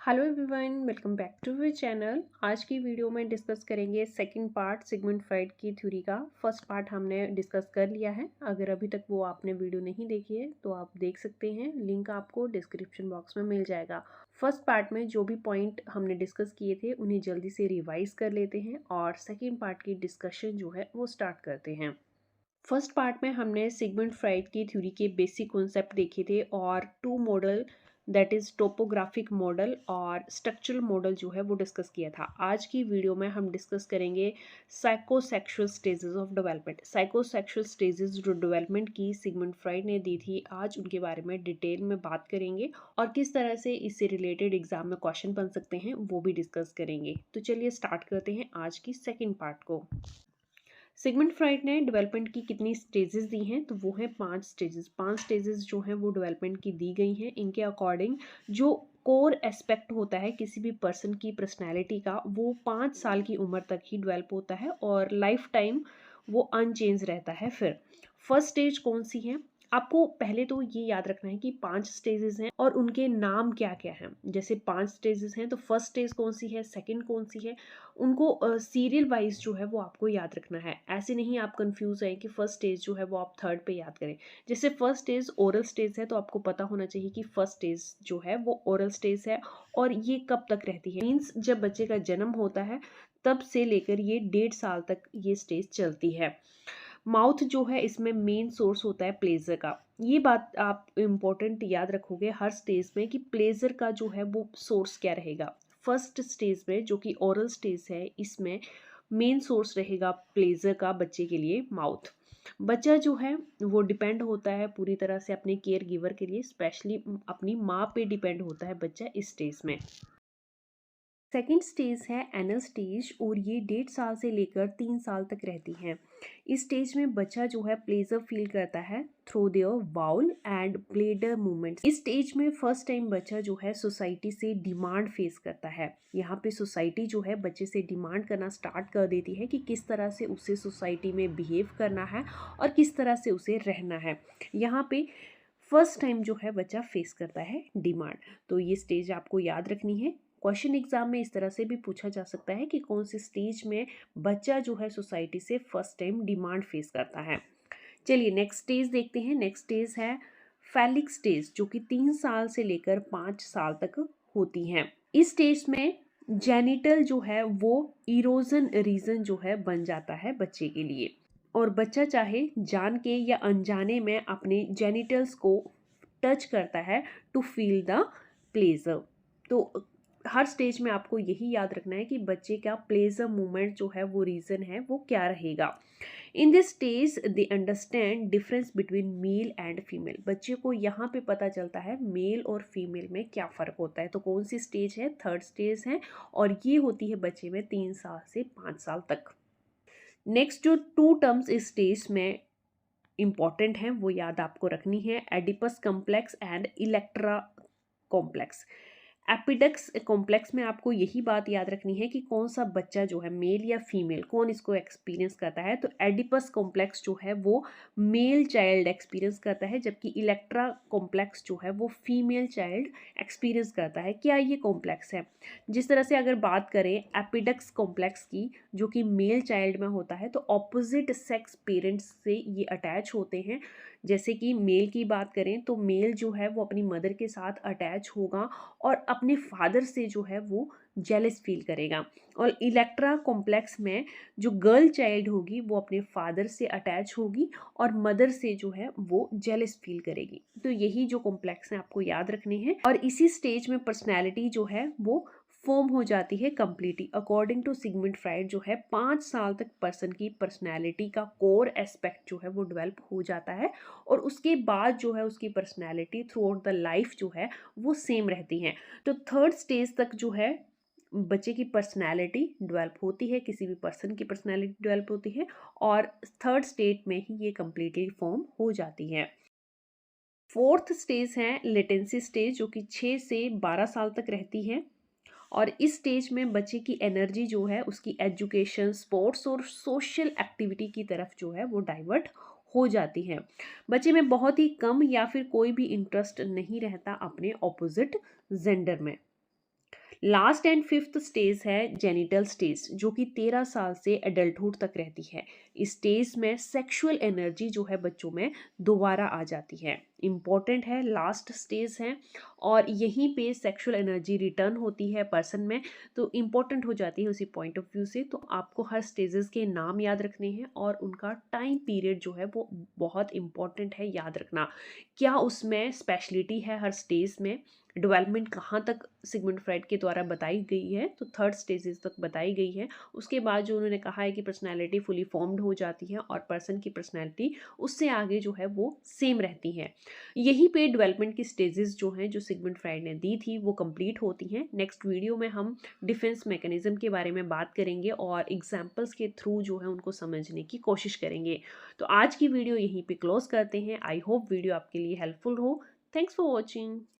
Hello everyone, welcome back to our channel. आज की video में डिस्कस करेंगे सेकंड पार्ट सिगमंड फ्रॉइड की थ्योरी का। फर्स्ट पार्ट हमने डिस्कस कर लिया है। अगर अभी तक वो आपने वीडियो नहीं देखी है तो आप देख सकते हैं, लिंक आपको डिस्क्रिप्शन बॉक्स में मिल जाएगा। फर्स्ट पार्ट में जो भी पॉइंट हमने डिस्कस किए थे उन्हें जल्दी से रिवाइज कर लेते हैं और सेकेंड पार्ट की डिस्कशन जो है वो स्टार्ट करते हैं। फर्स्ट पार्ट में हमने सिगमंड फ्रॉइड की थ्योरी के बेसिक कॉन्सेप्ट देखे थे और two model that is topographic model और स्ट्रक्चरल मॉडल जो है वो डिस्कस किया था। आज की वीडियो में हम डिस्कस करेंगे psychosexual stages of development. Psychosexual stages जो डेवलपमेंट की सिगमंड फ्रॉइड ने दी थी, आज उनके बारे में डिटेल में बात करेंगे और किस तरह से इससे रिलेटेड एग्जाम में क्वेश्चन बन सकते हैं वो भी डिस्कस करेंगे। तो चलिए स्टार्ट करते हैं आज की सेकेंड पार्ट को। सिगमंड फ्रॉइड ने डेवलपमेंट की कितनी स्टेजेस दी हैं, तो वो है 5 स्टेजेस जो हैं वो डेवलपमेंट की दी गई हैं। इनके अकॉर्डिंग जो कोर एस्पेक्ट होता है किसी भी पर्सन की पर्सनैलिटी का, वो 5 साल की उम्र तक ही डेवलप होता है और लाइफ टाइम वो अनचेंज रहता है। फिर फर्स्ट स्टेज कौन सी है, आपको पहले तो ये याद रखना है कि 5 स्टेजेस हैं और उनके नाम क्या क्या हैं। जैसे 5 स्टेजेस हैं तो फर्स्ट स्टेज कौन सी है, सेकंड कौन सी है, उनको सीरियल वाइज जो है वो आपको याद रखना है। ऐसे नहीं आप कंफ्यूज हैं कि फर्स्ट स्टेज जो है वो आप थर्ड पे याद करें। जैसे फर्स्ट स्टेज ओरल स्टेज है तो आपको पता होना चाहिए कि फर्स्ट स्टेज जो है वो ओरल स्टेज है और ये कब तक रहती है। मीन्स जब बच्चे का जन्म होता है तब से लेकर ये 1.5 साल तक ये स्टेज चलती है। माउथ जो है इसमें मेन सोर्स होता है प्लेजर का। ये बात आप इम्पोर्टेंट याद रखोगे हर स्टेज में कि प्लेजर का जो है वो सोर्स क्या रहेगा। फर्स्ट स्टेज में जो कि ओरल स्टेज है, इसमें मेन सोर्स रहेगा प्लेजर का बच्चे के लिए माउथ। बच्चा जो है वो डिपेंड होता है पूरी तरह से अपने केयर गिवर के लिए, स्पेशली अपनी माँ पे डिपेंड होता है बच्चा इस स्टेज में। सेकेंड स्टेज है एनल स्टेज और ये 1.5 साल से लेकर 3 साल तक रहती है। इस स्टेज में बच्चा जो है प्लेजर फील करता है through their bowel and bladder movements. इस स्टेज में फर्स्ट टाइम बच्चा जो है सोसाइटी से डिमांड फेस करता है। यहाँ पे सोसाइटी जो है बच्चे से डिमांड करना स्टार्ट कर देती है कि किस तरह से उसे सोसाइटी में बिहेव करना है और किस तरह से उसे रहना है। यहाँ पे फर्स्ट टाइम जो है बच्चा फेस करता है डिमांड। तो ये स्टेज आपको याद रखनी है। क्वेश्चन एग्जाम में इस तरह से भी पूछा जा सकता है कि कौन सी स्टेज में बच्चा जो है सोसाइटी से फर्स्ट टाइम डिमांड फेस करता है। चलिए नेक्स्ट स्टेज देखते हैं। नेक्स्ट स्टेज है फैलिक स्टेज जो कि 3 साल से लेकर 5 साल तक होती है। इस स्टेज में जेनिटल जो है वो इरोजन रीजन जो है बन जाता है बच्चे के लिए और बच्चा चाहे जान के या अनजाने में अपने जेनिटल्स को टच करता है टू फील द प्लेजर। तो हर स्टेज में आपको यही याद रखना है कि बच्चे का प्लेजर मूवमेंट जो है वो रीजन है वो क्या रहेगा। In this stage they understand difference between male and female. बच्चे को यहाँ पे पता चलता है मेल और फीमेल में क्या फ़र्क होता है। तो कौन सी स्टेज है, थर्ड स्टेज है और ये होती है बच्चे में 3 साल से 5 साल तक। नेक्स्ट जो टू टर्म्स इस स्टेज में इंपॉर्टेंट हैं वो याद आपको रखनी है, Oedipus complex and Electra complex. Oedipus complex में आपको यही बात याद रखनी है कि कौन सा बच्चा जो है मेल या फीमेल कौन इसको एक्सपीरियंस करता है। तो एडिपस कॉम्प्लेक्स जो है वो मेल चाइल्ड एक्सपीरियंस करता है, जबकि इलेक्ट्रा कॉम्प्लेक्स जो है वो फीमेल चाइल्ड एक्सपीरियंस करता है। क्या ये कॉम्प्लेक्स है? जिस तरह से अगर बात करें एपिडेक्स कॉम्प्लेक्स की जो कि मेल चाइल्ड में होता है, तो ऑपोजिट सेक्स पेरेंट्स से ये अटैच होते हैं। जैसे कि मेल की बात करें तो मेल जो है वो अपनी मदर के साथ अटैच होगा और अपने फादर से जो है वो जेलस फील करेगा। और इलेक्ट्रा कॉम्प्लेक्स में जो गर्ल चाइल्ड होगी वो अपने फादर से अटैच होगी और मदर से जो है वो जेलस फील करेगी। तो यही जो कॉम्प्लेक्स है आपको याद रखने हैं और इसी स्टेज में पर्सनैलिटी जो है वो फॉर्म हो जाती है completely. According to Sigmund Freud जो है 5 साल तक पर्सन की पर्सनैलिटी का कोर एस्पेक्ट जो है वो डेवलप हो जाता है और उसके बाद जो है उसकी personality through out the life जो है वो सेम रहती है। तो थर्ड स्टेज तक जो है बच्चे की पर्सनैलिटी डेवलप होती है, किसी भी पर्सन की पर्सनैलिटी डेवलप होती है और थर्ड स्टेज में ही ये कंप्लीटली फॉर्म हो जाती है। फोर्थ स्टेज है लेटेंसी स्टेज जो कि 6 से 12 साल तक रहती है और इस स्टेज में बच्चे की एनर्जी जो है उसकी एजुकेशन, स्पोर्ट्स और सोशल एक्टिविटी की तरफ जो है वो डाइवर्ट हो जाती है। बच्चे में बहुत ही कम या फिर कोई भी इंटरेस्ट नहीं रहता अपने ऑपोजिट जेंडर में। लास्ट एंड फिफ्थ स्टेज है जेनिटल स्टेज, जो कि 13 साल से एडल्टहुड तक रहती है। इस स्टेज में सेक्सुअल एनर्जी जो है बच्चों में दोबारा आ जाती है। इम्पॉर्टेंट है, लास्ट स्टेज है और यहीं पे सेक्सुअल एनर्जी रिटर्न होती है पर्सन में, तो इम्पॉर्टेंट हो जाती है उसी पॉइंट ऑफ व्यू से। तो आपको हर स्टेजेस के नाम याद रखने हैं और उनका टाइम पीरियड जो है वो बहुत इम्पॉर्टेंट है याद रखना। क्या उसमें स्पेशलिटी है हर स्टेज में, डेवलपमेंट कहाँ तक सिगमंड फ्राइड के द्वारा बताई गई है, तो थर्ड स्टेजेस तक बताई गई है। उसके बाद जो उन्होंने कहा है कि पर्सनैलिटी फुली फॉर्म्ड हो जाती है और पर्सन की पर्सनैलिटी उससे आगे जो है वो सेम रहती है। यहीं पे डेवलपमेंट की स्टेजेस जो हैं जो सिगमंड फ्राइड ने दी थी वो कंप्लीट होती हैं। नेक्स्ट वीडियो में हम डिफेंस मैकेनिज्म के बारे में बात करेंगे और एग्जाम्पल्स के थ्रू जो है उनको समझने की कोशिश करेंगे। तो आज की वीडियो यहीं पे क्लोज करते हैं। आई होप वीडियो आपके लिए हेल्पफुल हो। Thanks for watching.